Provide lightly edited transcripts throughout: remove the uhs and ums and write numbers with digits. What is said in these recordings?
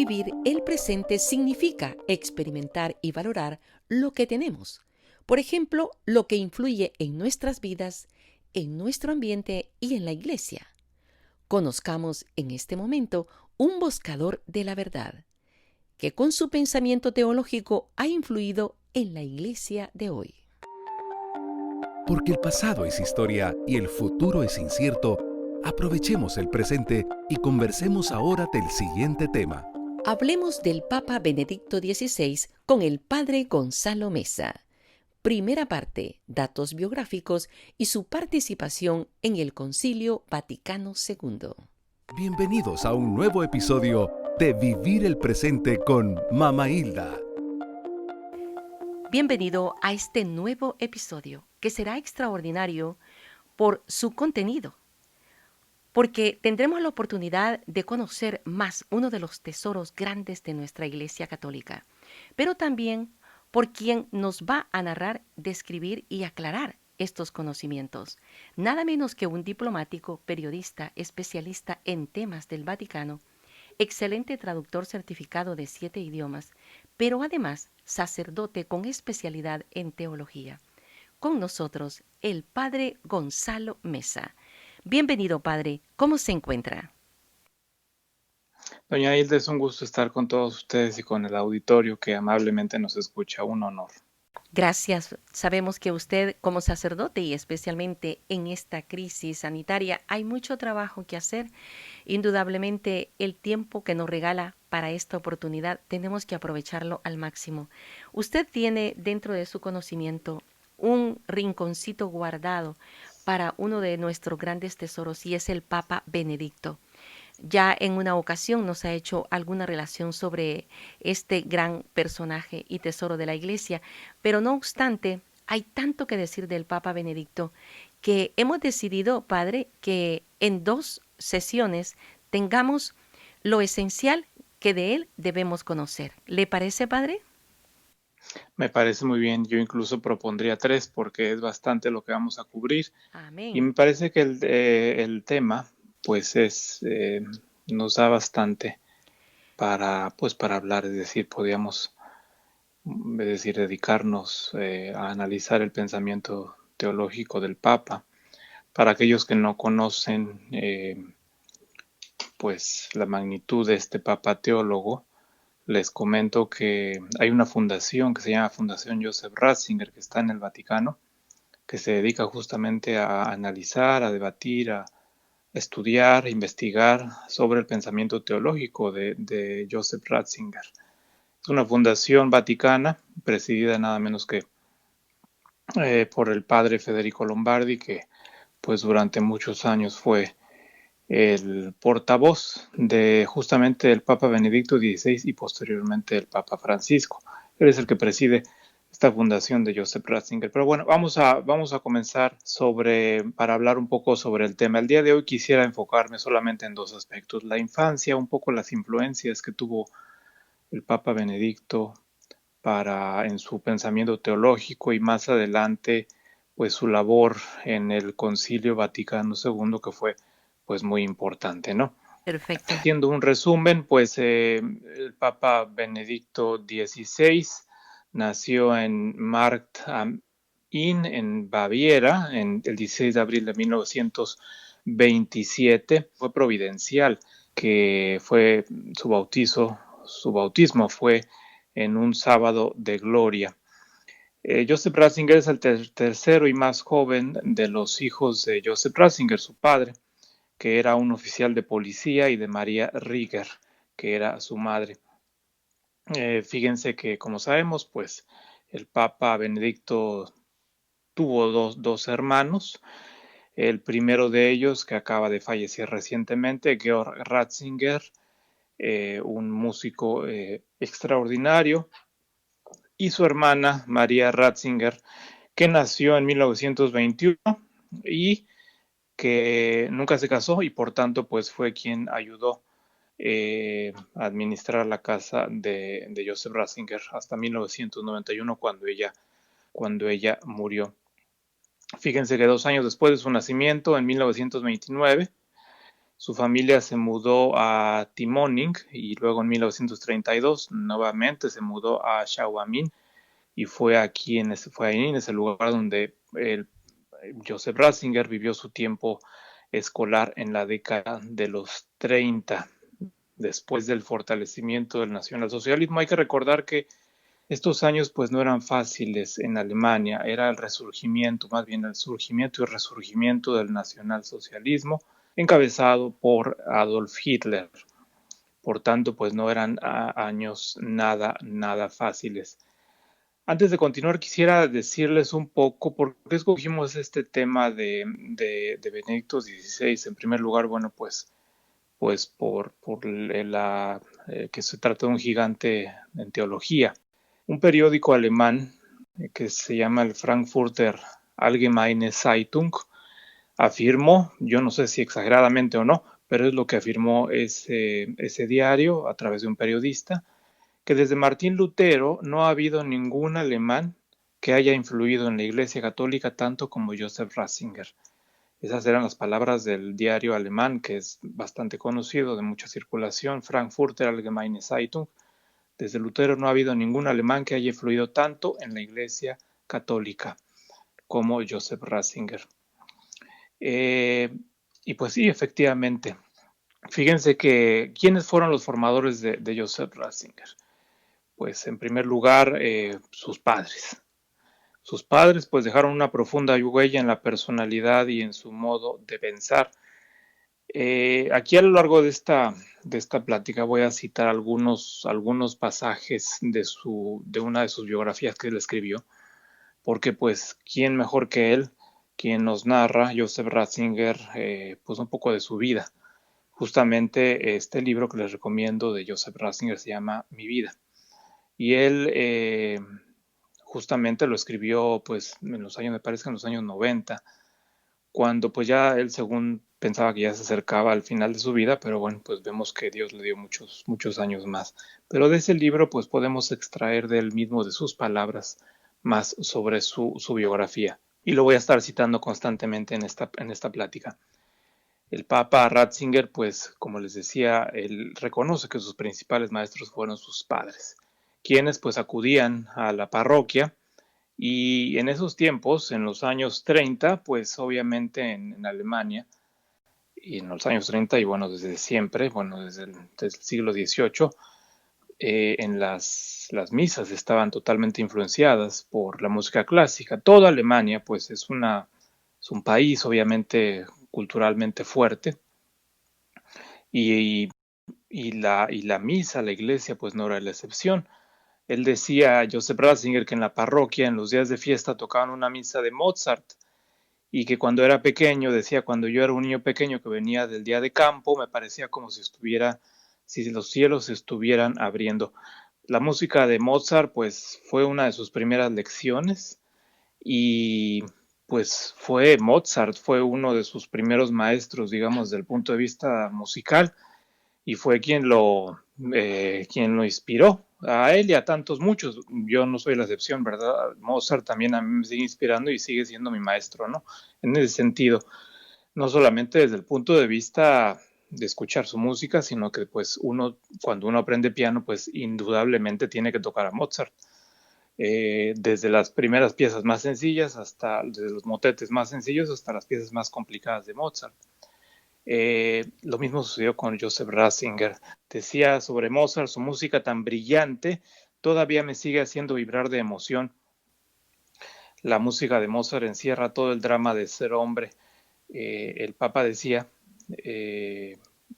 Vivir el presente significa experimentar y valorar lo que tenemos. Por ejemplo, lo que influye en nuestras vidas, en nuestro ambiente y en la iglesia. Conozcamos en este momento un buscador de la verdad, que con su pensamiento teológico ha influido en la iglesia de hoy. Porque el pasado es historia y el futuro es incierto, aprovechemos el presente y conversemos ahora del siguiente tema. Hablemos del Papa Benedicto XVI con el Padre Gonzalo Meza. Primera parte, datos biográficos y su participación en el Concilio Vaticano II. Bienvenidos a un nuevo episodio de Vivir el Presente con Mama Hilda. Bienvenido a este nuevo episodio, que será extraordinario por su contenido, porque tendremos la oportunidad de conocer más uno de los tesoros grandes de nuestra Iglesia Católica, pero también por quien nos va a narrar, describir y aclarar estos conocimientos. Nada menos que un diplomático, periodista, especialista en temas del Vaticano, excelente traductor certificado de 7 idiomas, pero además sacerdote con especialidad en teología. Con nosotros, el Padre Gonzalo Meza. Bienvenido, Padre. ¿Cómo se encuentra? Doña Hilda, es un gusto estar con todos ustedes y con el auditorio que amablemente nos escucha. Un honor. Gracias. Sabemos que usted como sacerdote y especialmente en esta crisis sanitaria hay mucho trabajo que hacer. Indudablemente el tiempo que nos regala para esta oportunidad tenemos que aprovecharlo al máximo. Usted tiene dentro de su conocimiento un rinconcito guardado para uno de nuestros grandes tesoros y es el Papa Benedicto. Ya en una ocasión nos ha hecho alguna relación sobre este gran personaje y tesoro de la Iglesia, pero no obstante, hay tanto que decir del Papa Benedicto que hemos decidido, Padre, que en 2 sesiones tengamos lo esencial que de él debemos conocer. ¿Le parece, Padre? Me parece muy bien. Yo incluso propondría 3 porque es bastante lo que vamos a cubrir. Y Amén. me parece que el tema pues nos da bastante para hablar. Es decir, podríamos dedicarnos a analizar el pensamiento teológico del Papa. Para aquellos que no conocen pues la magnitud de este Papa teólogo, les comento que hay una fundación que se llama Fundación Joseph Ratzinger, que está en el Vaticano, que se dedica justamente a analizar, a debatir, a estudiar, a investigar sobre el pensamiento teológico de Joseph Ratzinger. Es una fundación vaticana presidida nada menos que por el padre Federico Lombardi, que pues durante muchos años fue el portavoz de justamente el Papa Benedicto XVI y posteriormente el Papa Francisco. Él es el que preside esta fundación de Joseph Ratzinger. Pero bueno, vamos a comenzar para hablar un poco sobre el tema. El día de hoy quisiera enfocarme solamente en 2 aspectos. La infancia, un poco las influencias que tuvo el Papa Benedicto en su pensamiento teológico y más adelante pues su labor en el Concilio Vaticano II, que fue pues muy importante, ¿no? Perfecto. Haciendo un resumen, pues el Papa Benedicto XVI nació en Markt am Inn, en Baviera, el 16 de abril de 1927. Fue providencial, que fue su bautismo fue en un sábado de gloria. Joseph Ratzinger es el tercero y más joven de los hijos de Joseph Ratzinger, su padre, que era un oficial de policía, y de María Rieger, que era su madre. Fíjense que, como sabemos, pues el Papa Benedicto tuvo dos hermanos. El primero de ellos, que acaba de fallecer recientemente, Georg Ratzinger, un músico extraordinario, y su hermana María Ratzinger, que nació en 1921 y que nunca se casó y por tanto pues fue quien ayudó a administrar la casa de Joseph Ratzinger hasta 1991 cuando ella murió. Fíjense que 2 años después de su nacimiento, en 1929, Su familia se mudó a Timoning y luego en 1932 nuevamente se mudó a Xiaomin y fue ahí en ese lugar donde Joseph Ratzinger vivió su tiempo escolar en la década de los 30. Después del fortalecimiento del nacionalsocialismo, hay que recordar que estos años pues no eran fáciles en Alemania, era el resurgimiento, más bien el surgimiento y resurgimiento del nacionalsocialismo encabezado por Adolf Hitler. Por tanto, pues no eran años nada fáciles. Antes de continuar, quisiera decirles un poco por qué escogimos este tema de Benedicto XVI. En primer lugar, bueno, pues por que se trata de un gigante en teología. Un periódico alemán que se llama el Frankfurter Allgemeine Zeitung afirmó, yo no sé si exageradamente o no, pero es lo que afirmó ese diario a través de un periodista, que desde Martín Lutero no ha habido ningún alemán que haya influido en la Iglesia Católica tanto como Joseph Ratzinger. Esas eran las palabras del diario alemán, que es bastante conocido, de mucha circulación, Frankfurter Allgemeine Zeitung. Desde Lutero no ha habido ningún alemán que haya influido tanto en la Iglesia Católica como Joseph Ratzinger. Y pues sí, efectivamente. Fíjense que, ¿quiénes fueron los formadores de Joseph Ratzinger? Pues en primer lugar, sus padres. Sus padres pues dejaron una profunda huella en la personalidad y en su modo de pensar. Aquí a lo largo de esta plática voy a citar algunos pasajes de una de sus biografías que él escribió, porque pues, ¿quién mejor que él, quien nos narra, Joseph Ratzinger, pues un poco de su vida? Justamente este libro que les recomiendo de Joseph Ratzinger se llama Mi vida. Y él justamente lo escribió pues en los años, me parece que en los años 90, cuando pues ya él según pensaba que ya se acercaba al final de su vida, pero bueno, pues vemos que Dios le dio muchos años más. Pero de ese libro pues podemos extraer de él mismo, de sus palabras, más sobre su biografía. Y lo voy a estar citando constantemente en esta plática. El Papa Ratzinger, pues como les decía, él reconoce que sus principales maestros fueron sus padres, quienes pues acudían a la parroquia. Y en esos tiempos, en los años 30, pues obviamente en Alemania, y en los años 30 y bueno, desde siempre, bueno, desde el siglo XVIII, en las misas estaban totalmente influenciadas por la música clásica. Toda Alemania, pues es un país obviamente culturalmente fuerte, y, y la misa, la iglesia, pues no era la excepción. Él decía, Joseph Ratzinger, que en la parroquia, en los días de fiesta, tocaban una misa de Mozart y que cuando era pequeño, decía, cuando yo era un niño pequeño que venía del día de campo, me parecía como si los cielos se estuvieran abriendo. La música de Mozart, pues, fue una de sus primeras lecciones y pues fue uno de sus primeros maestros, digamos, desde el punto de vista musical y fue quien lo inspiró a él y a tantos muchos. Yo no soy la excepción, ¿verdad? Mozart también a mí me sigue inspirando y sigue siendo mi maestro, ¿no? En ese sentido, no solamente desde el punto de vista de escuchar su música, sino que pues cuando uno aprende piano, pues indudablemente tiene que tocar a Mozart. Desde las primeras piezas más sencillas desde los motetes más sencillos hasta las piezas más complicadas de Mozart. Lo mismo sucedió con Joseph Ratzinger. Decía sobre Mozart, su música tan brillante todavía me sigue haciendo vibrar de emoción. La música de Mozart encierra todo el drama de ser hombre. El Papa decía,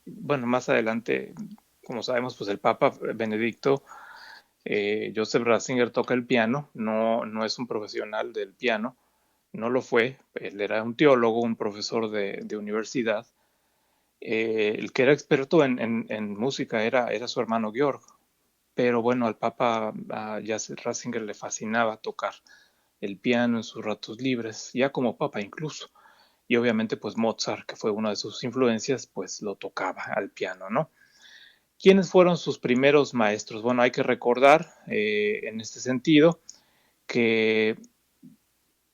bueno, más adelante, como sabemos, pues el Papa Benedicto, Joseph Ratzinger toca el piano, no es un profesional del piano, no lo fue, él era un teólogo, un profesor de universidad. El que era experto en música era su hermano Georg, pero bueno, al Papa Ratzinger le fascinaba tocar el piano en sus ratos libres, ya como Papa incluso. Y obviamente pues Mozart, que fue una de sus influencias, pues lo tocaba al piano, ¿no? ¿Quiénes fueron sus primeros maestros? Bueno, hay que recordar en este sentido que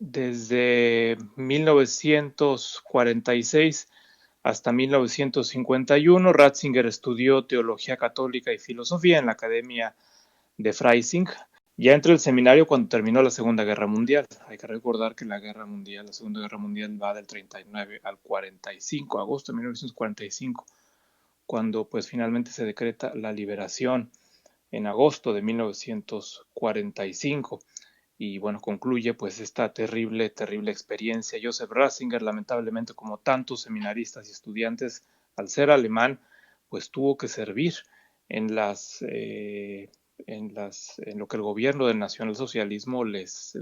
desde 1946 Hasta 1951, Ratzinger estudió teología católica y filosofía en la Academia de Freising. Ya entró al seminario cuando terminó la Segunda Guerra Mundial. Hay que recordar que la Segunda Guerra Mundial va del 39 al 45, agosto de 1945, cuando pues finalmente se decreta la liberación en agosto de 1945. Y bueno, concluye pues esta terrible experiencia. Joseph Ratzinger, lamentablemente, como tantos seminaristas y estudiantes, al ser alemán, pues tuvo que servir en en lo que el gobierno del nacionalsocialismo les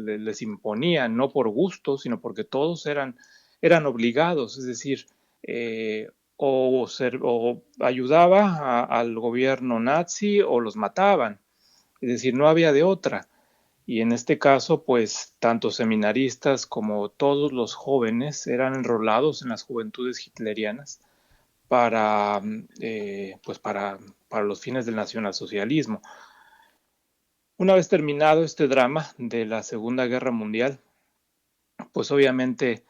imponía, no por gusto, sino porque todos eran obligados, es decir, o ayudaba al gobierno nazi o los mataban, es decir, no había de otra. Y en este caso, pues tanto seminaristas como todos los jóvenes eran enrolados en las juventudes hitlerianas para, pues para los fines del nacionalsocialismo. Una vez terminado este drama de la Segunda Guerra Mundial, pues obviamente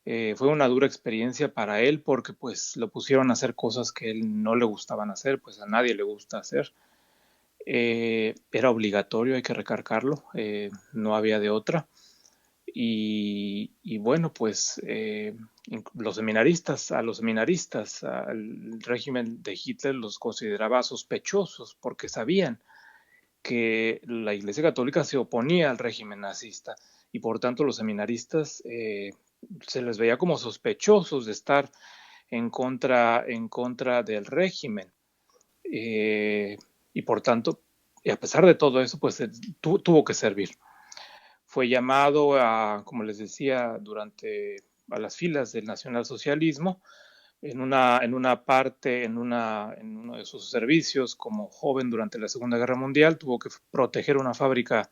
fue una dura experiencia para él porque pues lo pusieron a hacer cosas que él no le gustaban hacer, pues a nadie le gusta hacer. Era obligatorio, hay que recargarlo, no había de otra. Y bueno, pues los seminaristas, al régimen de Hitler los consideraba sospechosos porque sabían que la Iglesia Católica se oponía al régimen nazista y por tanto los seminaristas se les veía como sospechosos de estar en contra del régimen. Y por tanto, y a pesar de todo eso, pues tuvo que servir. Fue llamado como les decía, a las filas del nacionalsocialismo en uno de sus servicios como joven durante la Segunda Guerra Mundial, tuvo que proteger una fábrica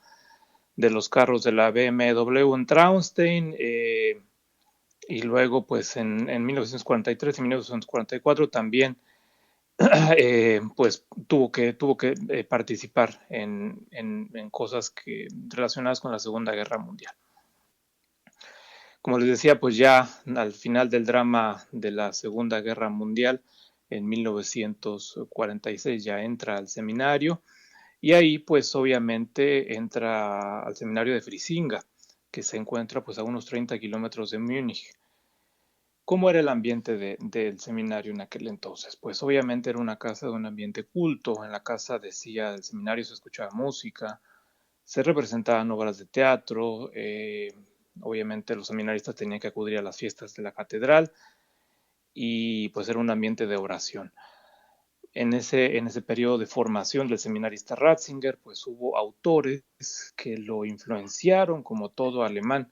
de los carros de la BMW en Traunstein, y luego pues en 1943 y 1944 también pues tuvo que participar en cosas relacionadas con la Segunda Guerra Mundial. Como les decía, pues ya al final del drama de la Segunda Guerra Mundial, en 1946 ya entra al seminario y ahí pues obviamente entra al seminario de Frisinga, que se encuentra pues a unos 30 kilómetros de Múnich. ¿Cómo era el ambiente del seminario en aquel entonces? Pues obviamente era una casa de un ambiente culto. En la casa del seminario se escuchaba música, se representaban obras de teatro, obviamente los seminaristas tenían que acudir a las fiestas de la catedral y pues era un ambiente de oración. En ese periodo de formación del seminarista Ratzinger, pues hubo autores que lo influenciaron como todo alemán.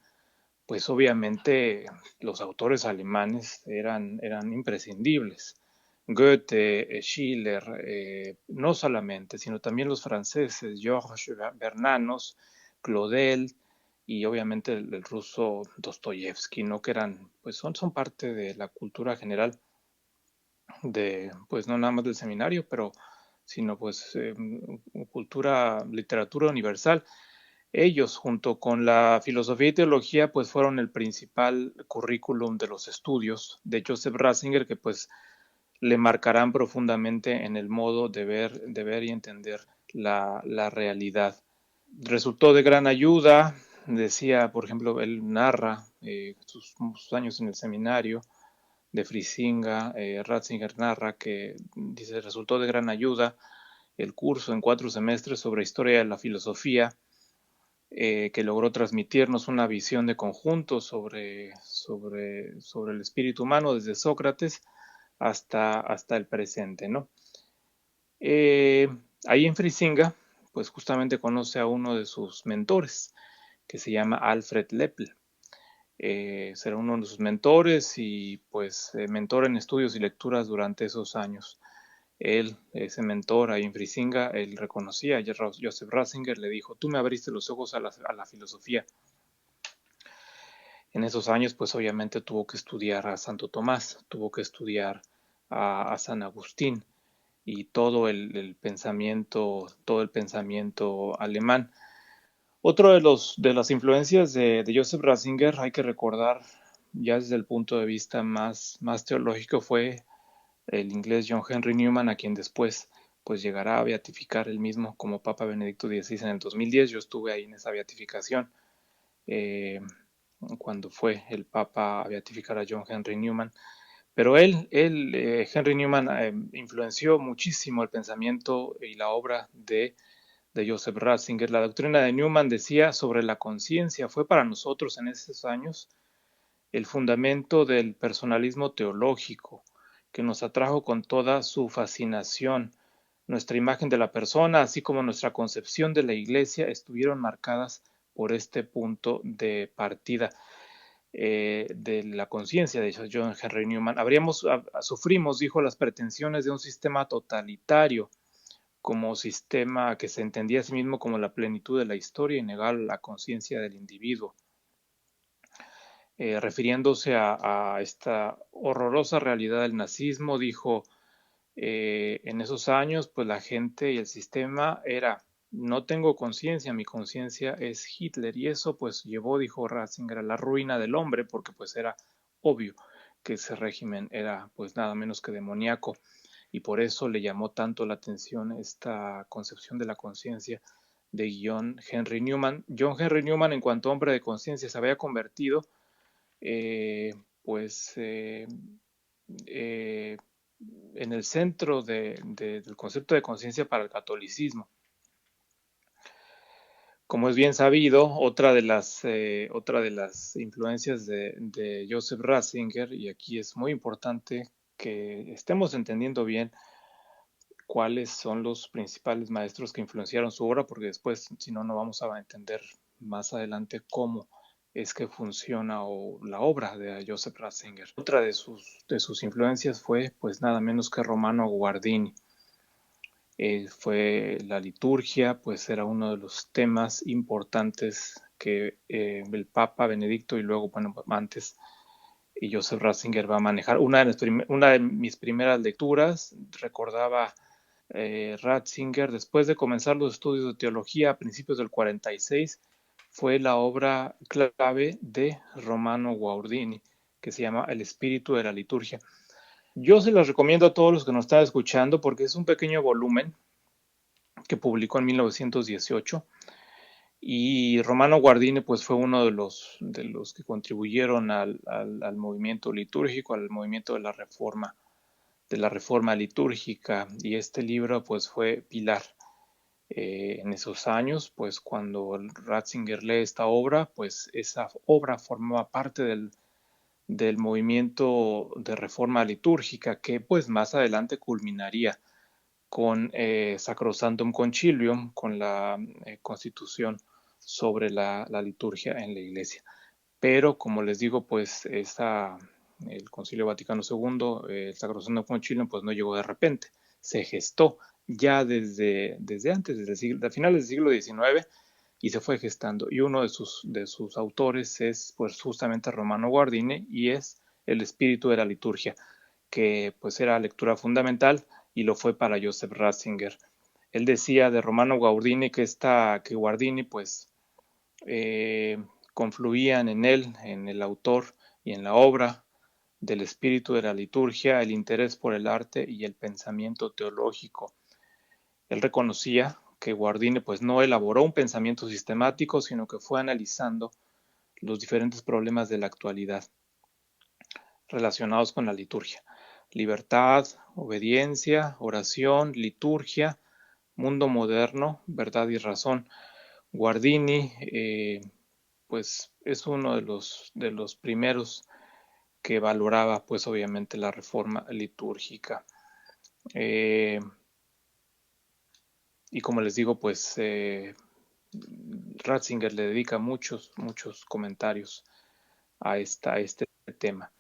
Pues obviamente los autores alemanes eran imprescindibles. Goethe, Schiller, no solamente, sino también los franceses, Georges Bernanos, Claudel y obviamente el ruso Dostoyevsky, ¿no? Que pues son parte de la cultura general pues no nada más del seminario, pero sino pues cultura, literatura universal. Ellos, junto con la filosofía y teología, pues fueron el principal currículum de los estudios de Joseph Ratzinger, que pues le marcarán profundamente en el modo de ver y entender la realidad. Resultó de gran ayuda, decía, por ejemplo, él narra sus años en el seminario de Frisinga, Ratzinger narra que dice, resultó de gran ayuda el curso en 4 semestres sobre historia de la filosofía, que logró transmitirnos una visión de conjunto sobre el espíritu humano desde Sócrates hasta el presente, ¿no? Ahí en Frisinga, pues justamente conoce a uno de sus mentores, que se llama Alfred Lepel. Será uno de sus mentores y pues mentor en estudios y lecturas durante esos años. Él, ese mentor ahí en Frisinga, él reconocía a Joseph Ratzinger, le dijo, tú me abriste los ojos a la filosofía. En esos años, pues obviamente tuvo que estudiar a Santo Tomás, tuvo que estudiar a San Agustín y todo el pensamiento alemán. Otro de las influencias de Joseph Ratzinger, hay que recordar ya desde el punto de vista más teológico, fue el inglés John Henry Newman, a quien después pues llegará a beatificar él mismo como Papa Benedicto XVI en el 2010. Yo estuve ahí en esa beatificación, eh, cuando fue el Papa a beatificar a John Henry Newman. Pero Henry Newman, influenció muchísimo el pensamiento y la obra de Joseph Ratzinger. La doctrina de Newman decía sobre la conciencia, fue para nosotros en esos años el fundamento del personalismo teológico, que nos atrajo con toda su fascinación. Nuestra imagen de la persona, así como nuestra concepción de la Iglesia, estuvieron marcadas por este punto de partida, de la conciencia de John Henry Newman. Sufrimos, dijo, las pretensiones de un sistema totalitario, como sistema que se entendía a sí mismo como la plenitud de la historia y negar la conciencia del individuo. Refiriéndose a esta horrorosa realidad del nazismo, dijo, en esos años, pues la gente y el sistema era: no tengo conciencia, mi conciencia es Hitler. Y eso pues llevó, dijo Ratzinger, a la ruina del hombre, porque pues era obvio que ese régimen era pues nada menos que demoníaco, y por eso le llamó tanto la atención esta concepción de la conciencia de John Henry Newman. John Henry Newman, en cuanto hombre de conciencia, se había convertido, eh, pues eh, en el centro del concepto de conciencia para el catolicismo. Como es bien sabido, otra de las influencias de Joseph Ratzinger, y aquí es muy importante que estemos entendiendo bien cuáles son los principales maestros que influenciaron su obra, porque después, si no, no vamos a entender más adelante cómo es que funciona la obra de Joseph Ratzinger. Otra de sus influencias fue pues nada menos que Romano Guardini. Fue la liturgia, pues era uno de los temas importantes que el Papa Benedicto, y luego, bueno, antes, y Joseph Ratzinger va a manejar. Una de mis primeras lecturas, recordaba Ratzinger, después de comenzar los estudios de teología a principios del 46, fue la obra clave de Romano Guardini, que se llama El espíritu de la liturgia. Yo se las recomiendo a todos los que nos están escuchando, porque es un pequeño volumen que publicó en 1918, y Romano Guardini pues fue uno de los que contribuyeron al movimiento litúrgico, al movimiento de la reforma litúrgica, y este libro pues fue pilar en esos años. Pues cuando Ratzinger lee esta obra, pues esa obra formaba parte del movimiento de reforma litúrgica, que pues más adelante culminaría con Sacrosanctum Concilium, con la constitución sobre la liturgia en la Iglesia. Pero, como les digo, pues el Concilio Vaticano II, el Sacrosanctum Concilium, pues no llegó de repente, se gestó ya desde antes, desde finales del siglo XIX, y se fue gestando. Y uno de sus autores es pues justamente Romano Guardini, y es El espíritu de la liturgia, que pues era lectura fundamental, y lo fue para Joseph Ratzinger. Él decía de Romano Guardini que Guardini pues confluían en él, en el autor y en la obra, del espíritu de la liturgia, el interés por el arte y el pensamiento teológico. Él reconocía que Guardini pues no elaboró un pensamiento sistemático, sino que fue analizando los diferentes problemas de la actualidad relacionados con la liturgia: libertad, obediencia, oración, liturgia, mundo moderno, verdad y razón. Guardini pues es uno de los primeros que valoraba pues obviamente la reforma litúrgica. Y como les digo, pues Ratzinger le dedica muchos comentarios a este tema.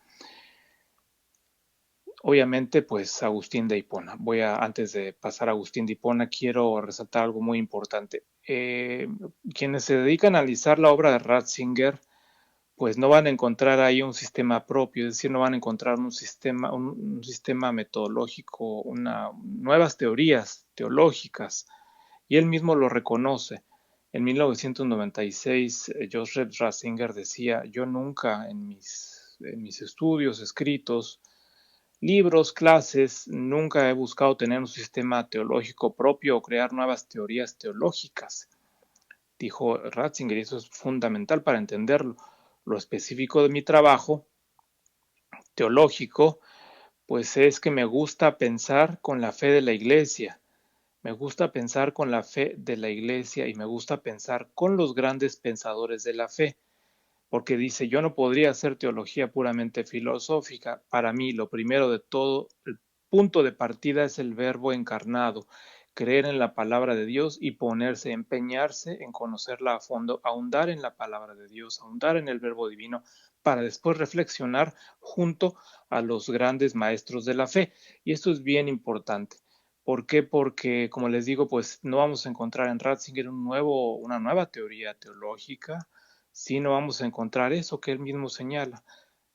Obviamente, pues Agustín de Hipona. Antes de pasar a Agustín de Hipona, quiero resaltar algo muy importante. Quienes se dedican a analizar la obra de Ratzinger, pues no van a encontrar ahí un sistema propio, es decir, no van a encontrar un sistema metodológico, nuevas teorías teológicas, y él mismo lo reconoce. En 1996, Joseph Ratzinger decía: yo nunca en mis en mis estudios, escritos, libros, clases, nunca he buscado tener un sistema teológico propio o crear nuevas teorías teológicas, dijo Ratzinger, y eso es fundamental para entenderlo. Lo específico de mi trabajo teológico, pues es que me gusta pensar con la fe de la Iglesia, me gusta pensar con la fe de la Iglesia y me gusta pensar con los grandes pensadores de la fe, porque dice, yo no podría hacer teología puramente filosófica. Para mí, lo primero de todo, el punto de partida es el Verbo encarnado, creer en la palabra de Dios y ponerse, empeñarse en conocerla a fondo, ahondar en la palabra de Dios, ahondar en el Verbo divino, para después reflexionar junto a los grandes maestros de la fe. Y esto es bien importante. ¿Por qué? Porque, como les digo, pues no vamos a encontrar en Ratzinger una nueva teoría teológica, sino vamos a encontrar eso que él mismo señala.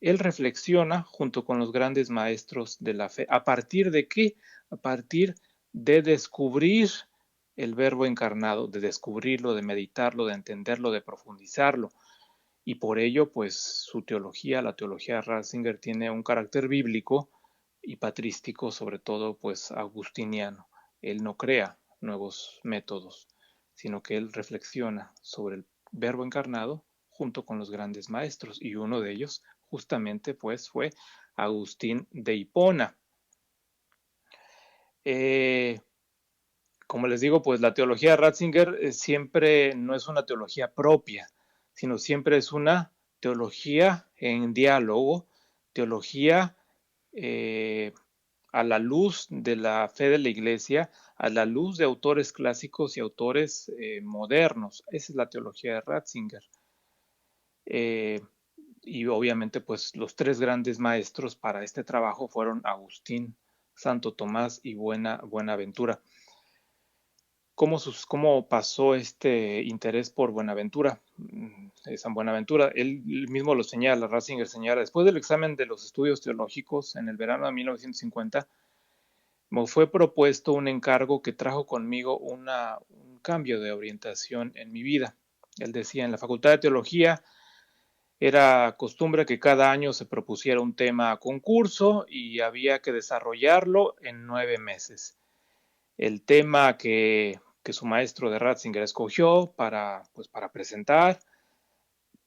Él reflexiona junto con los grandes maestros de la fe. ¿A partir de qué? A partir de descubrir el Verbo encarnado, de descubrirlo, de meditarlo, de entenderlo, de profundizarlo. Y por ello, pues su teología, la teología de Ratzinger, tiene un carácter bíblico y patrístico, sobre todo, pues agustiniano. Él no crea nuevos métodos, sino que él reflexiona sobre el Verbo encarnado junto con los grandes maestros, y uno de ellos justamente pues fue Agustín de Hipona. Como les digo, pues la teología de Ratzinger siempre no es una teología propia, sino siempre es una teología en diálogo, teología a la luz de la fe de la Iglesia, a la luz de autores clásicos y autores modernos. Esa es la teología de Ratzinger. Y obviamente, pues los tres grandes maestros para este trabajo fueron Agustín, Santo Tomás y Buenaventura. ¿Cómo pasó este interés por Buenaventura? San Buenaventura, él mismo lo señala, Ratzinger señala, después del examen de los estudios teológicos en el verano de 1950, me fue propuesto un encargo que trajo conmigo un cambio de orientación en mi vida. Él decía, en la Facultad de Teología era costumbre que cada año se propusiera un tema a concurso y había que desarrollarlo en 9 meses. El tema que su maestro de Ratzinger escogió para presentar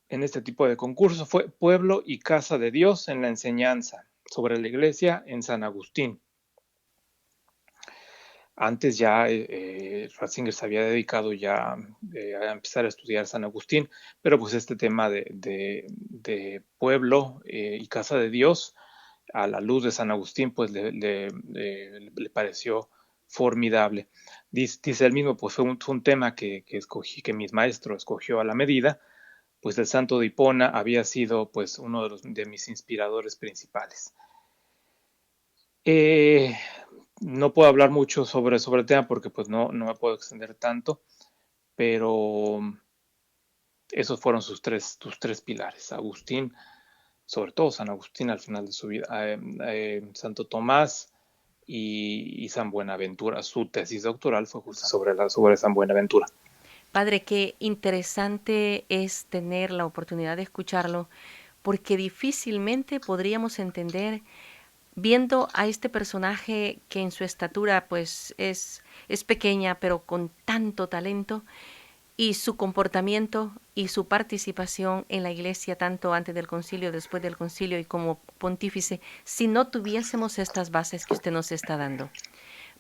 en este tipo de concurso fue Pueblo y Casa de Dios en la enseñanza sobre la iglesia en San Agustín. Antes ya Ratzinger se había dedicado ya a empezar a estudiar San Agustín, pero pues este tema de pueblo y casa de Dios a la luz de San Agustín pues le pareció formidable. Dice él mismo, pues fue un tema que escogí, que mi maestro escogió a la medida, pues el santo de Hipona había sido pues uno de mis inspiradores principales. No puedo hablar mucho sobre el tema porque pues no me puedo extender tanto, pero esos fueron sus tres pilares. Agustín, sobre todo San Agustín al final de su vida, Santo Tomás y San Buenaventura. Su tesis doctoral fue justo sobre San Buenaventura. Padre, qué interesante es tener la oportunidad de escucharlo, porque difícilmente podríamos entender viendo a este personaje que en su estatura pues es pequeña, pero con tanto talento, y su comportamiento y su participación en la iglesia, tanto antes del concilio, después del concilio y como pontífice, si no tuviésemos estas bases que usted nos está dando.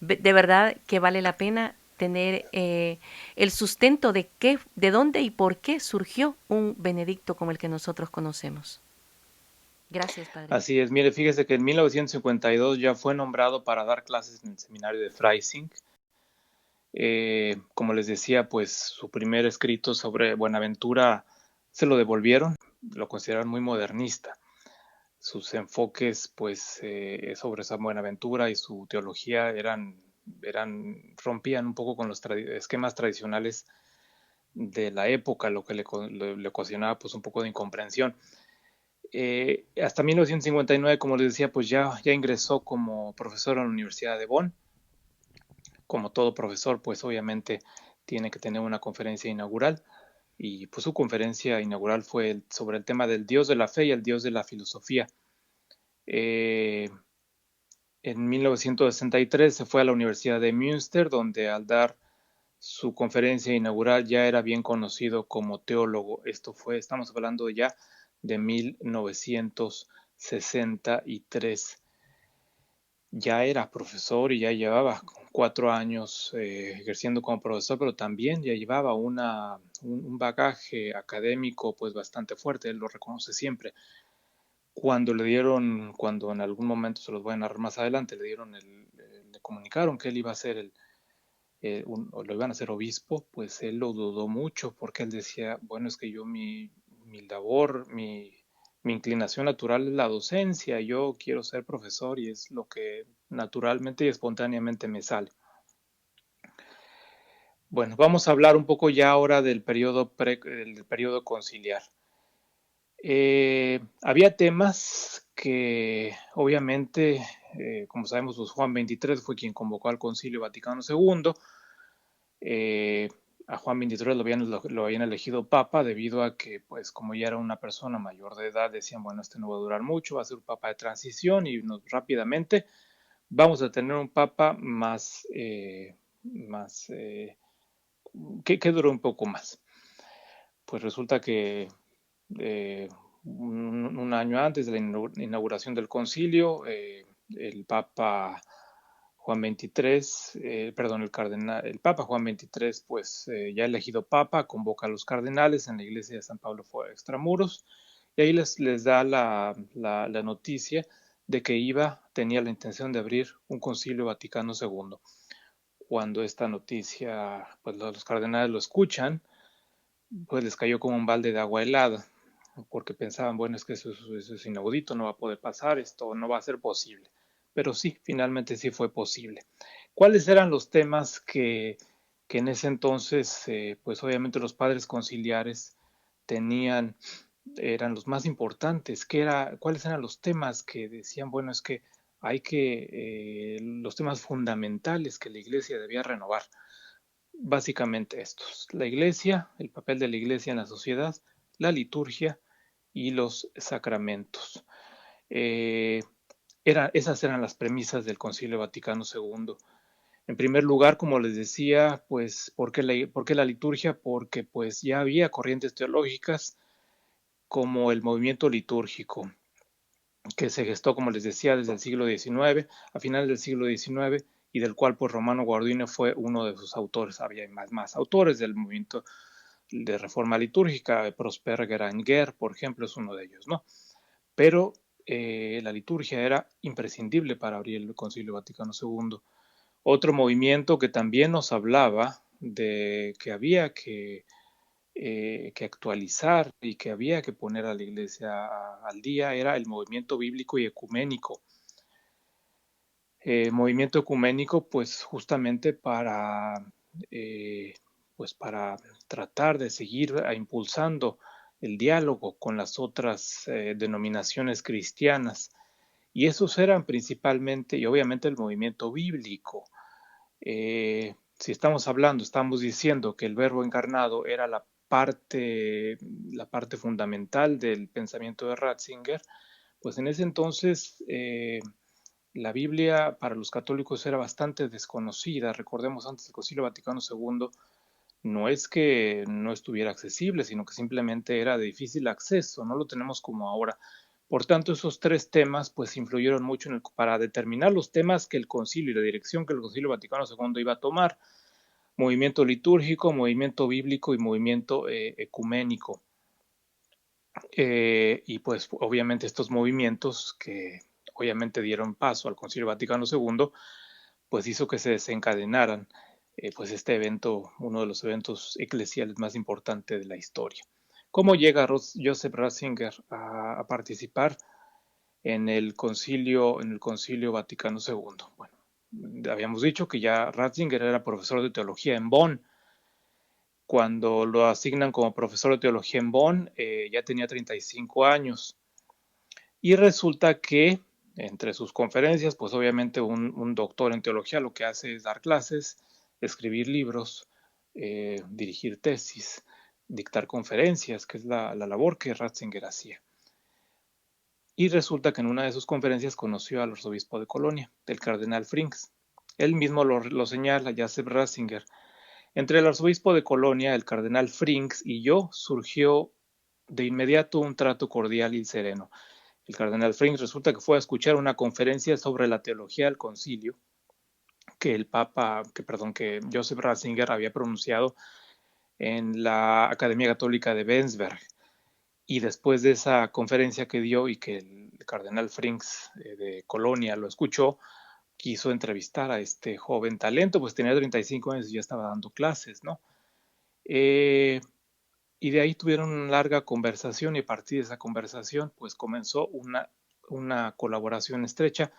De verdad que vale la pena tener el sustento de dónde y por qué surgió un Benedicto como el que nosotros conocemos. Gracias, Padre. Así es, mire, fíjese que en 1952 ya fue nombrado para dar clases en el seminario de Freising. Como les decía, pues su primer escrito sobre Buenaventura se lo devolvieron, lo consideraron muy modernista. Sus enfoques, pues, sobre San Buenaventura y su teología rompían un poco con los esquemas tradicionales de la época, lo que le ocasionaba, pues, un poco de incomprensión. Hasta 1959, como les decía, pues ya ingresó como profesor en la Universidad de Bonn. Como todo profesor, pues obviamente tiene que tener una conferencia inaugural. y pues su conferencia inaugural fue sobre el tema del Dios de la fe y el Dios de la filosofía. Eh, en 1963 se fue a la Universidad de Münster, donde al dar su conferencia inaugural ya era bien conocido como teólogo. Estamos hablando ya de 1963. Ya era profesor y ya llevaba 4 años ejerciendo como profesor, pero también ya llevaba un bagaje académico pues bastante fuerte, él lo reconoce siempre. Cuando en algún momento, se los voy a narrar más adelante, le comunicaron que él iba a ser o lo iban a hacer obispo, pues él lo dudó mucho porque él decía, bueno, es que yo mi labor, mi inclinación natural es la docencia, yo quiero ser profesor y es lo que naturalmente y espontáneamente me sale. Bueno, vamos a hablar un poco ya ahora del periodo conciliar. Había temas que obviamente, como sabemos, pues Juan XXIII fue quien convocó al Concilio Vaticano II. Eh, a Juan XXIII lo habían elegido papa debido a que, pues, como ya era una persona mayor de edad, decían, bueno, este no va a durar mucho, va a ser un papa de transición y rápidamente vamos a tener un papa que dure un poco más. Pues resulta que eh, un año antes de la inauguración del concilio, el Papa Juan XXIII, el Papa Juan XXIII, pues ya elegido Papa, convoca a los cardenales en la iglesia de San Pablo fuera de Extramuros, y ahí les da la noticia de que tenía la intención de abrir un concilio Vaticano II. Cuando esta noticia, pues los cardenales lo escuchan, pues les cayó como un balde de agua helada, porque pensaban, bueno, es que eso es inaudito, no va a poder pasar, esto no va a ser posible. Pero sí, finalmente sí fue posible. ¿Cuáles eran los temas que en ese entonces, pues obviamente los padres conciliares tenían, eran los más importantes? ¿Cuáles eran los temas que decían, bueno, es que los temas fundamentales que la iglesia debía renovar? Básicamente estos: la iglesia, el papel de la iglesia en la sociedad, la liturgia y los sacramentos. Eh, Esas eran las premisas del Concilio Vaticano II. En primer lugar, como les decía, pues, ¿por qué la liturgia? Porque pues ya había corrientes teológicas como el movimiento litúrgico, que se gestó, como les decía, desde el siglo XIX, a finales del siglo XIX, y del cual pues Romano Guardini fue uno de sus autores. Había más autores del movimiento de reforma litúrgica, Prosper Garanger, por ejemplo, es uno de ellos, ¿no? Pero la liturgia era imprescindible para abrir el Concilio Vaticano II. Otro movimiento que también nos hablaba de que había que actualizar y que había que poner a la iglesia al día era el movimiento bíblico y ecuménico. Movimiento ecuménico, pues justamente para tratar de seguir impulsando el diálogo con las otras denominaciones cristianas. Y esos eran principalmente, y obviamente, el movimiento bíblico. Si estamos diciendo que el Verbo encarnado era la parte fundamental del pensamiento de Ratzinger, pues en ese entonces la Biblia para los católicos era bastante desconocida. Recordemos, antes del Concilio Vaticano II, no es que no estuviera accesible, sino que simplemente era de difícil acceso, no lo tenemos como ahora. Por tanto, esos tres temas pues influyeron mucho para determinar los temas que el concilio y la dirección que el Concilio Vaticano II iba a tomar: movimiento litúrgico, movimiento bíblico y movimiento ecuménico. Y pues obviamente estos movimientos, que obviamente dieron paso al Concilio Vaticano II, pues hizo que se desencadenaran pues este evento, uno de los eventos eclesiales más importantes de la historia. ¿Cómo llega Joseph Ratzinger a participar en el concilio Vaticano II? Bueno, habíamos dicho que ya Ratzinger era profesor de teología en Bonn. Cuando lo asignan como profesor de teología en Bonn, ya tenía 35 años. Y resulta que entre sus conferencias, pues obviamente un doctor en teología lo que hace es dar clases, escribir libros, dirigir tesis. dictar conferencias, que es la labor que Ratzinger hacía. Y resulta que en una de sus conferencias conoció al arzobispo de Colonia, el cardenal Frings. Él mismo lo señala, Joseph Ratzinger. Entre el arzobispo de Colonia, el cardenal Frings y yo surgió de inmediato un trato cordial y sereno. El cardenal Frings resulta que fue a escuchar una conferencia sobre la teología del concilio que Joseph Ratzinger había pronunciado en la Academia Católica de Bensberg. Y después de esa conferencia que dio y que el cardenal Frings de Colonia lo escuchó, quiso entrevistar a este joven talento, pues tenía 35 años y ya estaba dando clases, ¿no? Y de ahí tuvieron una larga conversación y a partir de esa conversación pues comenzó una colaboración estrecha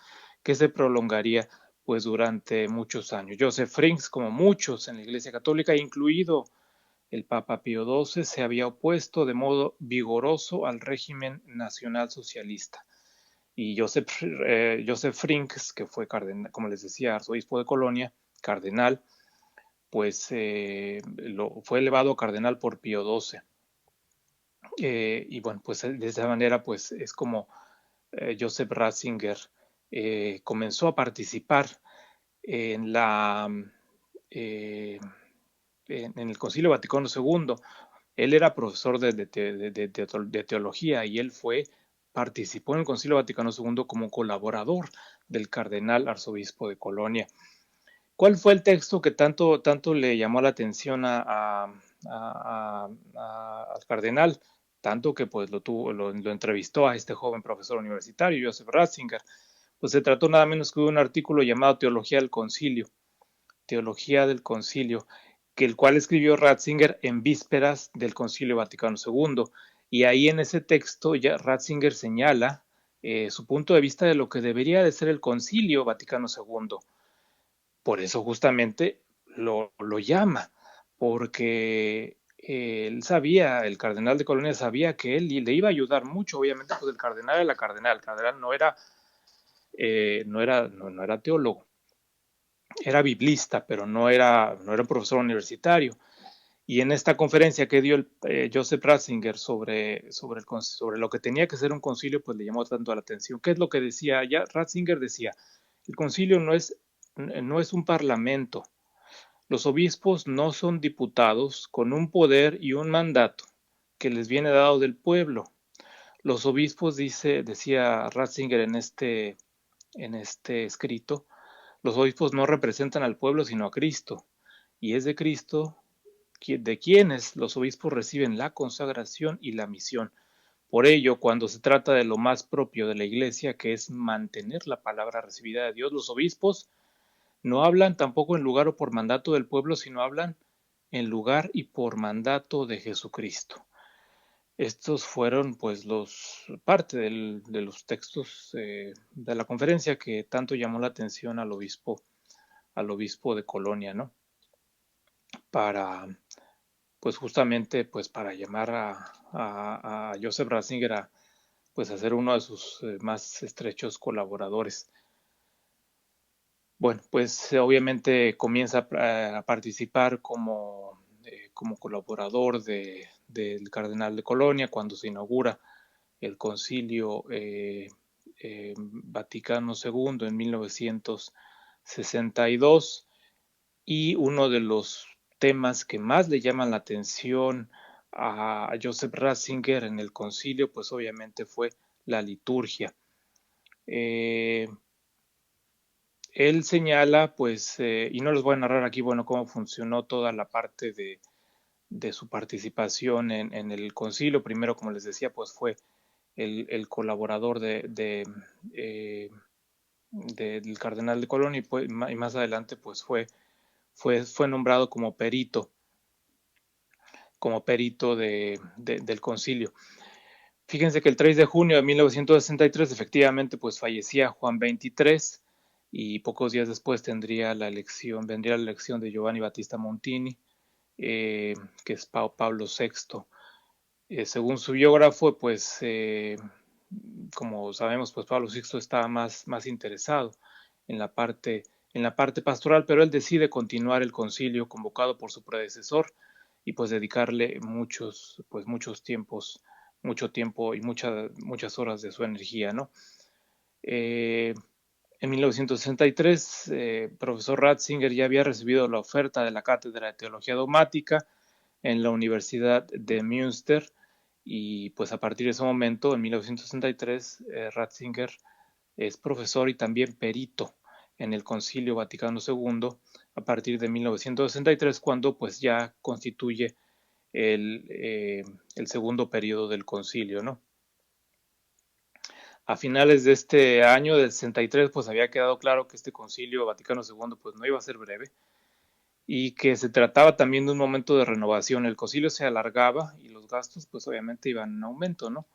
que se prolongaría pues durante muchos años. Joseph Frings, como muchos en la Iglesia Católica, incluido el Papa Pío XII, se había opuesto de modo vigoroso al régimen nacional socialista. Y Joseph Frings, que fue cardenal, como les decía, arzobispo de Colonia, cardenal, pues fue elevado a cardenal por Pío XII. Y bueno, pues de esa manera pues es como Joseph Ratzinger comenzó a participar en en el Concilio Vaticano II. Él era profesor de teología y él participó en el Concilio Vaticano II como colaborador del cardenal arzobispo de Colonia. ¿Cuál fue el texto que tanto le llamó la atención al cardenal? Tanto que pues lo entrevistó a este joven profesor universitario, Joseph Ratzinger. Pues se trató nada menos que de un artículo llamado Teología del Concilio, que el cual escribió Ratzinger en vísperas del Concilio Vaticano II. Y ahí en ese texto ya Ratzinger señala su punto de vista de lo que debería de ser el Concilio Vaticano II. Por eso justamente lo llama, porque él sabía, el cardenal de Colonia sabía que él le iba a ayudar mucho, obviamente, pues el cardenal era el cardenal no era teólogo, era biblista, pero no era un profesor universitario. Y en esta conferencia que dio Joseph Ratzinger sobre lo que tenía que ser un concilio, pues le llamó tanto la atención. ¿Qué es lo que decía? Ya Ratzinger decía, el concilio no es un parlamento. Los obispos no son diputados con un poder y un mandato que les viene dado del pueblo. Los obispos, decía Ratzinger en este escrito, los obispos no representan al pueblo sino a Cristo. Y es de Cristo de quienes los obispos reciben la consagración y la misión. Por ello, cuando se trata de lo más propio de la Iglesia, que es mantener la palabra recibida de Dios, los obispos no hablan tampoco en lugar o por mandato del pueblo, sino hablan en lugar y por mandato de Jesucristo. Estos fueron pues parte de los textos de la conferencia que tanto llamó la atención al obispo de Colonia, ¿no? Pues justamente pues para llamar a Joseph Ratzinger a ser uno de sus más estrechos colaboradores. Bueno, pues obviamente comienza a participar como colaborador del cardenal de Colonia cuando se inaugura el Concilio Vaticano II en 1962, y uno de los temas que más le llaman la atención a Joseph Ratzinger en el concilio, pues obviamente fue la liturgia. Él señala, pues, y no les voy a narrar aquí, bueno, cómo funcionó toda la parte de su participación en el concilio. Primero, como les decía, pues fue el colaborador del cardenal de Colonia y más adelante, pues fue nombrado como perito del concilio. Fíjense que el 3 de junio de 1963 efectivamente pues fallecía Juan XXIII y pocos días después vendría la elección de Giovanni Battista Montini, que es Pablo VI. Según su biógrafo, pues como sabemos, pues Pablo VI estaba más interesado en la parte pastoral, pero él decide continuar el concilio convocado por su predecesor, y pues dedicarle mucho tiempo y muchas horas de su energía, ¿no? Eh, en 1963, profesor Ratzinger ya había recibido la oferta de la cátedra de teología dogmática en la Universidad de Münster y pues a partir de ese momento, en 1963, Ratzinger es profesor y también perito en el Concilio Vaticano II a partir de 1963, cuando pues ya constituye el segundo periodo del concilio, ¿no? A finales de este año, del 63, pues había quedado claro que este concilio Vaticano II pues no iba a ser breve y que se trataba también de un momento de renovación. El concilio se alargaba y los gastos pues obviamente iban en aumento, ¿no?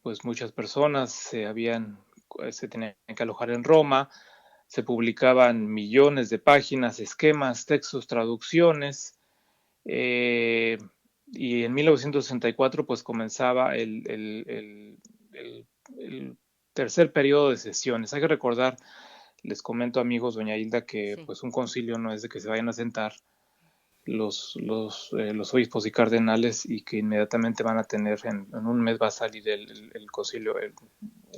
Pues muchas personas se tenían que alojar en Roma, se publicaban millones de páginas, esquemas, textos, traducciones, eh, y en 1964 pues comenzaba el tercer periodo de sesiones. Hay que recordar, les comento amigos, doña Hilda, que Sí, pues un concilio no es de que se vayan a sentar los obispos y cardenales y que inmediatamente van a tener, en un mes va a salir el concilio,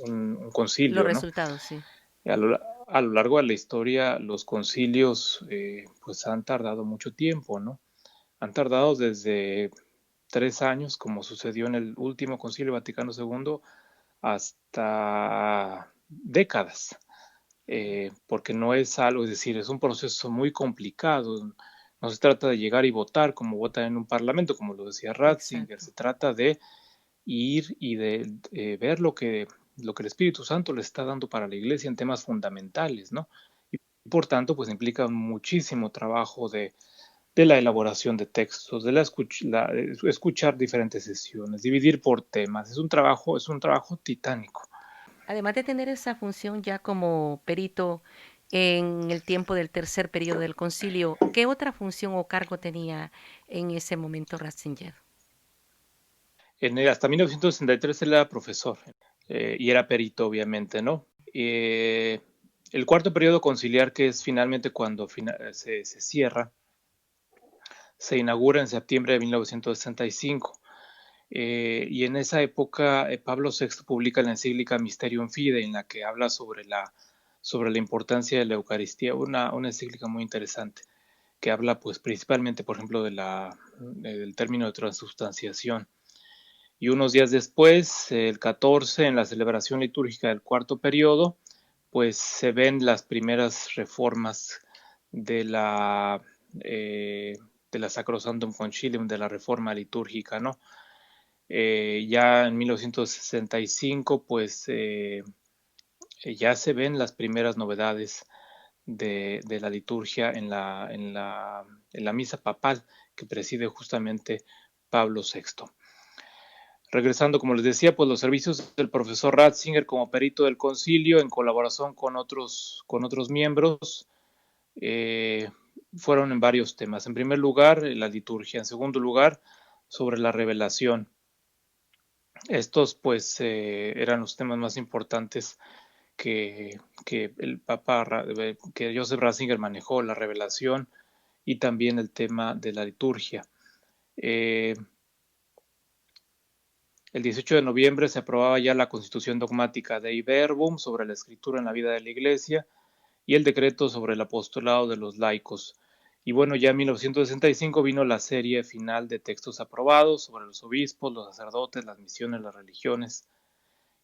un los concilio, ¿no? resultados, sí. A lo, a lo largo de la historia, los concilios pues han tardado mucho tiempo, ¿no? Han tardado desde 3 años, como sucedió en el último Concilio Vaticano II, hasta décadas, porque no es algo, es decir, es un proceso muy complicado. No se trata de llegar y votar como votan en un parlamento, como lo decía Ratzinger, Exacto. se trata de ir y de ver lo que el Espíritu Santo le está dando para la iglesia en temas fundamentales, ¿no? Y por tanto, pues implica muchísimo trabajo de la elaboración de textos, escuchar diferentes sesiones, dividir por temas. Es un trabajo titánico. Además de tener esa función ya como perito en el tiempo del tercer periodo del concilio, ¿qué otra función o cargo tenía en ese momento Ratzinger? Hasta 1963 él era profesor y era perito, obviamente, ¿no? El cuarto periodo conciliar, que es finalmente cuando se cierra, se inaugura en septiembre de 1965. Y en esa época Pablo VI publica la encíclica Mysterium Fidei, en la que habla sobre la importancia de la Eucaristía, una encíclica muy interesante, que habla pues principalmente, por ejemplo, del término de transubstanciación. Y unos días después, el 14, en la celebración litúrgica del cuarto periodo, pues se ven las primeras reformas de la Sacrosanctum Concilium, de la reforma litúrgica, ¿no? Ya en 1965, pues ya se ven las primeras novedades de la liturgia en la misa papal que preside justamente Pablo VI. Regresando, como les decía, pues los servicios del profesor Ratzinger como perito del concilio en colaboración con otros miembros eh, fueron en varios temas. En primer lugar, la liturgia. En segundo lugar, sobre la revelación. Estos pues eran los temas más importantes que el Papa, que Joseph Ratzinger manejó, la revelación y también el tema de la liturgia. Eh, el 18 de noviembre se aprobaba ya la Constitución Dogmática Dei Verbum sobre la escritura en la vida de la Iglesia y el decreto sobre el apostolado de los laicos. Y bueno, ya en 1965 vino la serie final de textos aprobados sobre los obispos, los sacerdotes, las misiones, las religiones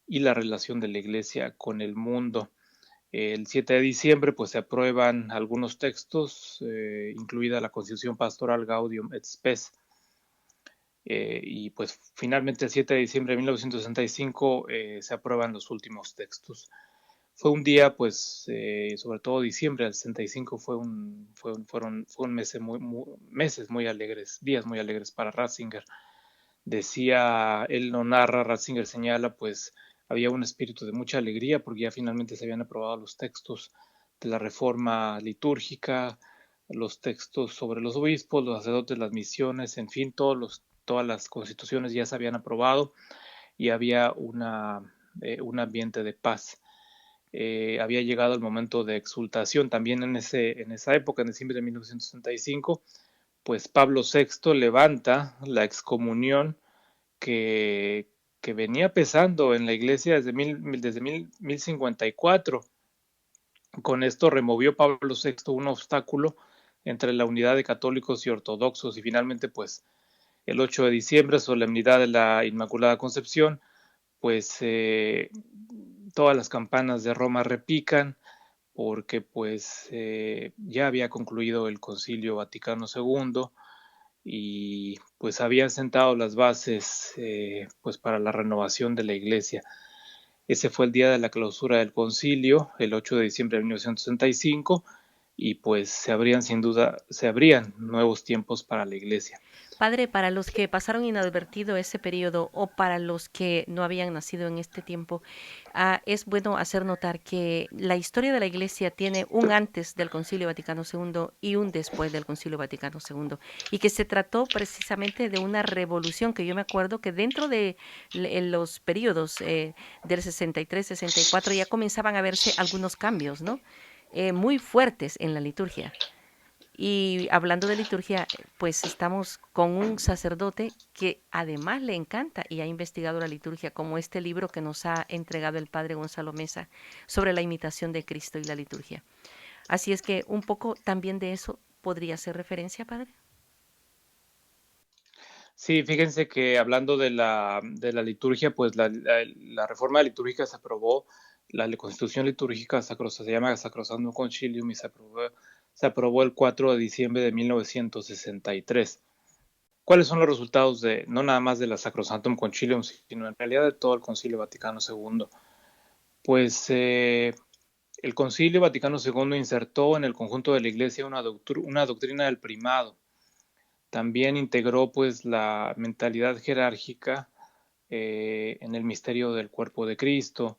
y la relación de la Iglesia con el mundo. El 7 de diciembre pues se aprueban algunos textos, incluida la Constitución Pastoral Gaudium et Spes. Y pues finalmente el 7 de diciembre de 1965 se aprueban los últimos textos. Fue un día, pues, sobre todo diciembre del 65 fue un meses muy alegres, días muy alegres para Ratzinger. Decía, él no narra, Ratzinger señala, pues había un espíritu de mucha alegría porque ya finalmente se habían aprobado los textos de la reforma litúrgica, los textos sobre los obispos, los sacerdotes, las misiones, en fin, todas las constituciones ya se habían aprobado y había un ambiente de paz. Había llegado el momento de exultación también en esa época, en diciembre de 1965, pues Pablo VI levanta la excomunión que, que venía pesando en la iglesia desde 1054. Con esto removió Pablo VI un obstáculo entre la unidad de católicos y ortodoxos, y finalmente pues el 8 de diciembre, solemnidad de la Inmaculada Concepción, pues todas las campanas de Roma repican porque pues ya había concluido el Concilio Vaticano II y pues habían sentado las bases pues para la renovación de la Iglesia. Ese fue el día de la clausura del concilio, el 8 de diciembre de 1965, y pues se abrían nuevos tiempos para la Iglesia. Padre, para los que pasaron inadvertido ese periodo o para los que no habían nacido en este tiempo, es bueno hacer notar que la historia de la Iglesia tiene un antes del Concilio Vaticano II y un después del Concilio Vaticano II, y que se trató precisamente de una revolución que yo me acuerdo que dentro de los periodos del 63, 64 ya comenzaban a verse algunos cambios, ¿no? Muy fuertes en la liturgia. Y hablando de liturgia, pues estamos con un sacerdote que además le encanta y ha investigado la liturgia, como este libro que nos ha entregado el padre Gonzalo Mesa sobre la imitación de Cristo y la liturgia. Así es que un poco también de eso podría ser referencia, padre. Sí, fíjense que hablando de la liturgia, pues la reforma litúrgica se aprobó, la constitución litúrgica se llama Sacrosantum Concilium y se aprobó el 4 de diciembre de 1963. ¿Cuáles son los resultados de, no nada más de la Sacrosantum Concilium, sino en realidad de todo el Concilio Vaticano II? Pues el Concilio Vaticano II insertó en el conjunto de la Iglesia una doctrina del primado. También integró pues la mentalidad jerárquica en el misterio del cuerpo de Cristo.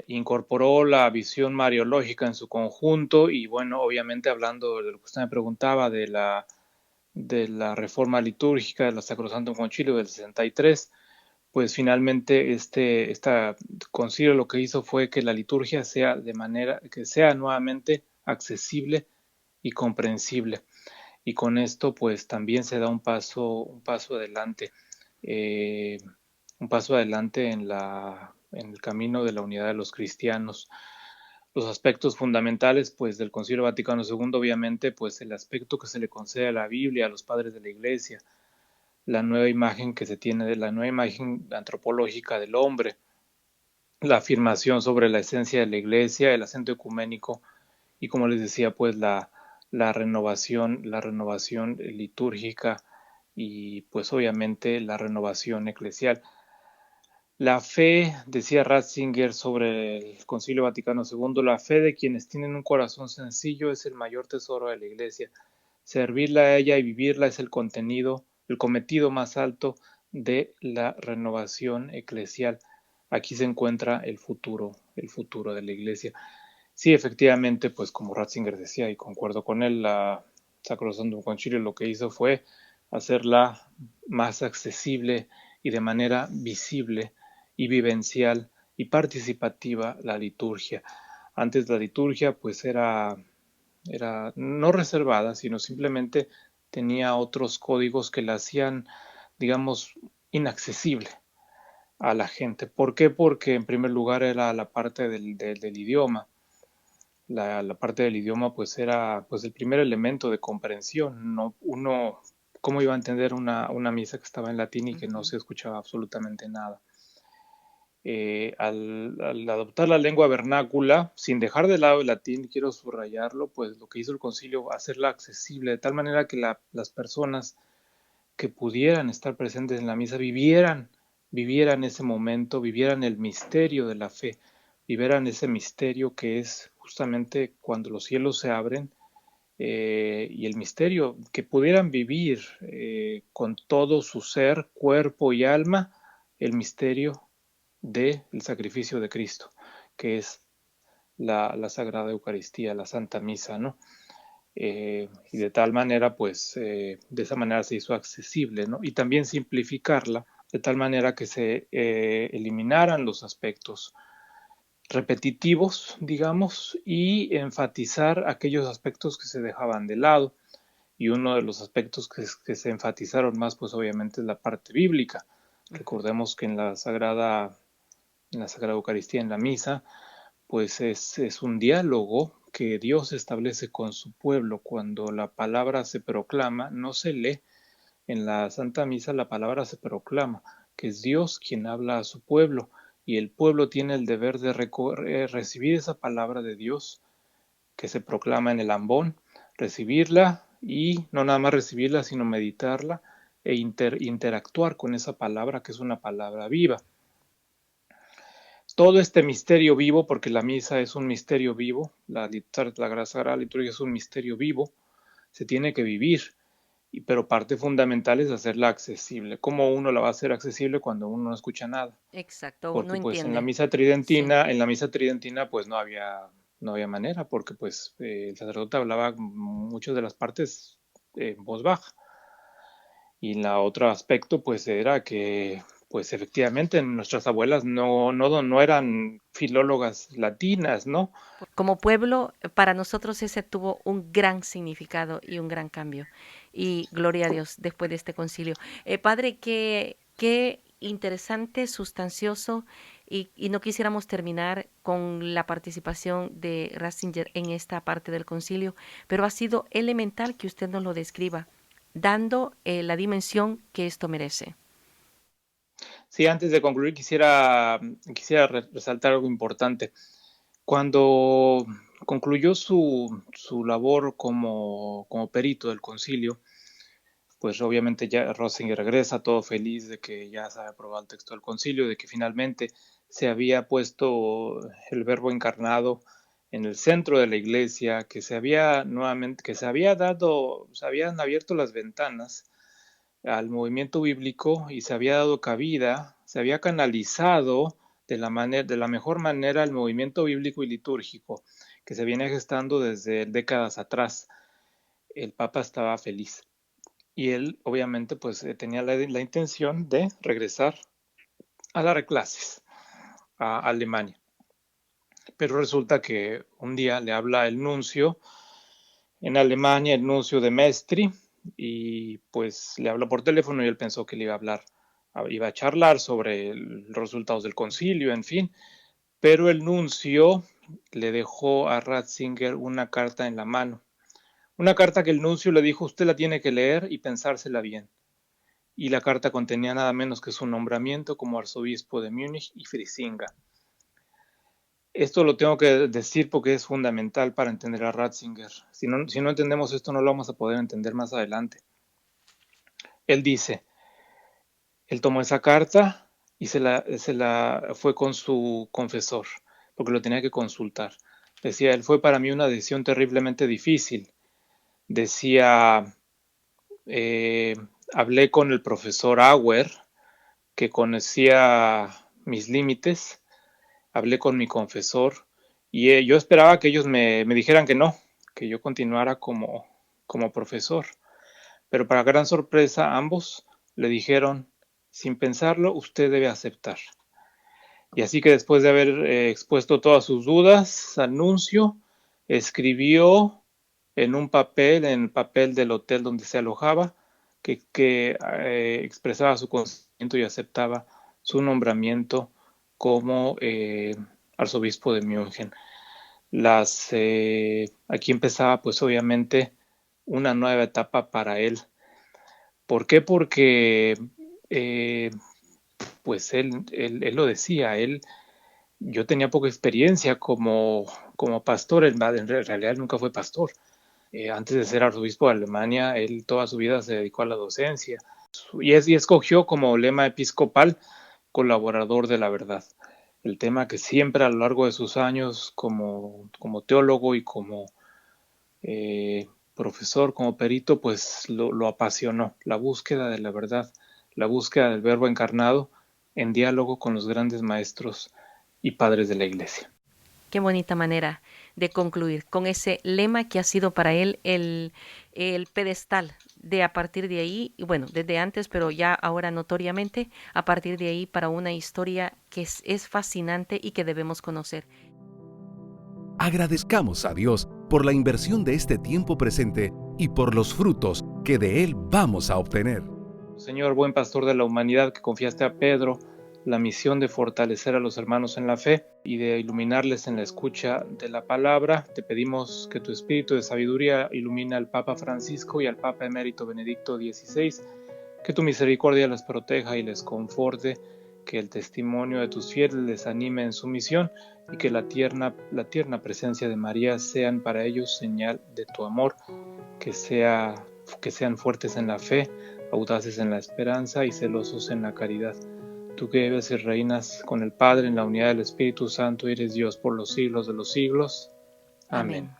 Incorporó la visión mariológica en su conjunto y bueno, obviamente hablando de lo que usted me preguntaba de la reforma litúrgica de la Sacrosantum Concilio del 63, pues finalmente este concilio lo que hizo fue que la liturgia sea de manera que sea nuevamente accesible y comprensible. Y con esto pues también se da un paso adelante, eh, un paso adelante en el camino de la unidad de los cristianos. Los aspectos fundamentales pues del Concilio Vaticano II, obviamente pues el aspecto que se le concede a la Biblia, a los padres de la Iglesia, la nueva imagen que se tiene de la nueva imagen antropológica del hombre, la afirmación sobre la esencia de la Iglesia, el acento ecuménico y como les decía pues la renovación litúrgica y pues obviamente la renovación eclesial. La fe, decía Ratzinger sobre el Concilio Vaticano II, la fe de quienes tienen un corazón sencillo es el mayor tesoro de la Iglesia. Servirla a ella y vivirla es el cometido más alto de la renovación eclesial. Aquí se encuentra el futuro de la Iglesia. Sí, efectivamente, pues como Ratzinger decía, y concuerdo con él, la Sacrosantum Concilio lo que hizo fue hacerla más accesible y de manera visible y vivencial y participativa la liturgia. Antes la liturgia pues era no reservada, sino simplemente tenía otros códigos que la hacían, digamos, inaccesible a la gente. ¿Por qué? Porque en primer lugar era la parte del idioma. La parte del idioma pues era pues el primer elemento de comprensión. No, uno, ¿cómo iba a entender una misa que estaba en latín y que no se escuchaba absolutamente nada? Al adoptar la lengua vernácula, sin dejar de lado el latín, quiero subrayarlo, pues lo que hizo el concilio, hacerla accesible, de tal manera que las personas que pudieran estar presentes en la misa vivieran ese momento, vivieran el misterio de la fe, vivieran ese misterio que es justamente cuando los cielos se abren y el misterio, que pudieran vivir con todo su ser, cuerpo y alma, el misterio del sacrificio de Cristo, que es la Sagrada Eucaristía, la Santa Misa, ¿no? Y de tal manera, pues, de esa manera se hizo accesible, ¿no? Y también simplificarla, de tal manera que se eliminaran los aspectos repetitivos, digamos, y enfatizar aquellos aspectos que se dejaban de lado. y uno de los aspectos que se enfatizaron más, pues obviamente es la parte bíblica. Recordemos que en la Sagrada Eucaristía, en la misa, pues es un diálogo que Dios establece con su pueblo. Cuando la palabra se proclama, no se lee. En la Santa Misa la palabra se proclama, que es Dios quien habla a su pueblo, y el pueblo tiene el deber de recibir esa palabra de Dios que se proclama en el ambón, recibirla y no nada más recibirla, sino meditarla e interactuar con esa palabra, que es una palabra viva. Todo este misterio vivo, porque la misa es un misterio vivo, la Sagrada Liturgia es un misterio vivo, se tiene que vivir, pero parte fundamental es hacerla accesible. ¿Cómo uno la va a hacer accesible cuando uno no escucha nada? Exacto, no Porque pues entiende. Sí, en la misa tridentina pues no había manera, porque pues el sacerdote hablaba muchas de las partes en voz baja. Y la otro aspecto pues era que pues efectivamente nuestras abuelas no eran filólogas latinas, ¿no? como pueblo, para nosotros ese tuvo un gran significado y un gran cambio. Y gloria a Dios después de este concilio. Padre, qué interesante, sustancioso, y no quisiéramos terminar con la participación de Ratzinger en esta parte del concilio, pero ha sido elemental que usted nos lo describa, dando la dimensión que esto merece. Sí, antes de concluir quisiera resaltar algo importante. Cuando concluyó su labor como perito del concilio, pues obviamente ya Ratzinger regresa todo feliz de que ya se había aprobado el texto del concilio, de que finalmente se había puesto el Verbo encarnado en el centro de la iglesia, que se habían abierto las ventanas al movimiento bíblico y se había dado cabida, se había canalizado de la mejor manera el movimiento bíblico y litúrgico que se viene gestando desde décadas atrás. El Papa estaba feliz y él obviamente pues tenía la intención de regresar a dar clases a Alemania. Pero resulta que un día le habla el nuncio en Alemania, el nuncio de Mestre, y pues le habló por teléfono y él pensó que le iba a charlar sobre los resultados del concilio, en fin, pero el nuncio le dejó a Ratzinger una carta en la mano, una carta que el nuncio le dijo: usted la tiene que leer y pensársela bien. Y la carta contenía nada menos que su nombramiento como arzobispo de Múnich y Frisinga. Esto lo tengo que decir porque es fundamental para entender a Ratzinger. Si no entendemos esto, no lo vamos a poder entender más adelante. Él dice, él tomó esa carta y se la fue con su confesor, porque lo tenía que consultar. Decía, él fue para mí una decisión terriblemente difícil. Decía, hablé con el profesor Auer, que conocía mis límites, hablé con mi confesor y yo esperaba que ellos me dijeran que no, que yo continuara como profesor. Pero para gran sorpresa, ambos le dijeron, sin pensarlo, usted debe aceptar. Y así que después de haber expuesto todas sus dudas al nuncio, escribió en un papel, en el papel del hotel donde se alojaba, que expresaba su consentimiento y aceptaba su nombramiento como arzobispo de München. Aquí empezaba pues obviamente una nueva etapa para él. ¿Por qué? Porque pues él lo decía, yo tenía poca experiencia como pastor, en realidad nunca fue pastor. Antes de ser arzobispo de Alemania, él toda su vida se dedicó a la docencia y escogió como lema episcopal colaborador de la verdad. El tema que siempre a lo largo de sus años como teólogo y como profesor, como perito, pues lo apasionó, la búsqueda de la verdad, la búsqueda del Verbo encarnado en diálogo con los grandes maestros y padres de la Iglesia. Qué bonita manera de concluir con ese lema que ha sido para él el pedestal de a partir de ahí, y bueno, desde antes, pero ya ahora notoriamente, a partir de ahí para una historia que es fascinante y que debemos conocer. Agradezcamos a Dios por la inversión de este tiempo presente y por los frutos que de él vamos a obtener. Señor, buen pastor de la humanidad, que confiaste a Pedro la misión de fortalecer a los hermanos en la fe y de iluminarles en la escucha de la palabra, te pedimos que tu espíritu de sabiduría ilumine al Papa Francisco y al Papa Emérito Benedicto XVI, que tu misericordia les proteja y les conforte, que el testimonio de tus fieles les anime en su misión y que la tierna presencia de María sean para ellos señal de tu amor, que sean fuertes en la fe, audaces en la esperanza y celosos en la caridad. Tú que vives y reinas con el Padre en la unidad del Espíritu Santo, eres Dios por los siglos de los siglos. Amén.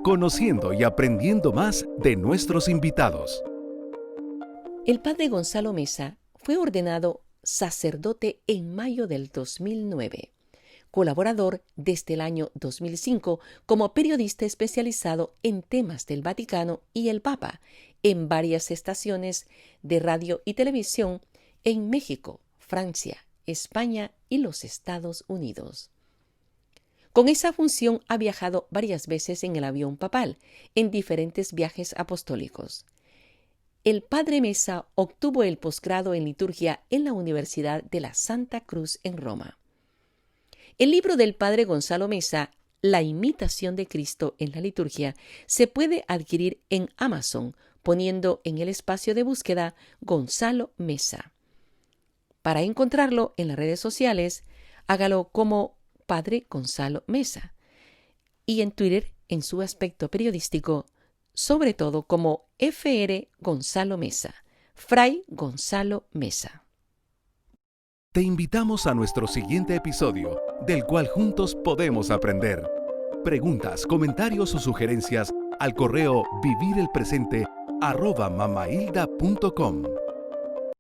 Conociendo y aprendiendo más de nuestros invitados. El padre Gonzalo Mesa fue ordenado sacerdote en mayo del 2009, colaborador desde el año 2005 como periodista especializado en temas del Vaticano y el Papa en varias estaciones de radio y televisión en México, Francia, España y los Estados Unidos. Con esa función ha viajado varias veces en el avión papal en diferentes viajes apostólicos. El padre Mesa obtuvo el posgrado en liturgia en la Universidad de la Santa Cruz en Roma. El libro del padre Gonzalo Mesa, La imitación de Cristo en la liturgia, se puede adquirir en Amazon poniendo en el espacio de búsqueda Gonzalo Mesa. Para encontrarlo en las redes sociales, hágalo como Padre Gonzalo Mesa y en Twitter en su aspecto periodístico, sobre todo como Fr. Gonzalo Mesa, Fray Gonzalo Mesa. Te invitamos a nuestro siguiente episodio, del cual juntos podemos aprender. Preguntas, comentarios o sugerencias al correo vivirelpresente@mamahilda.com.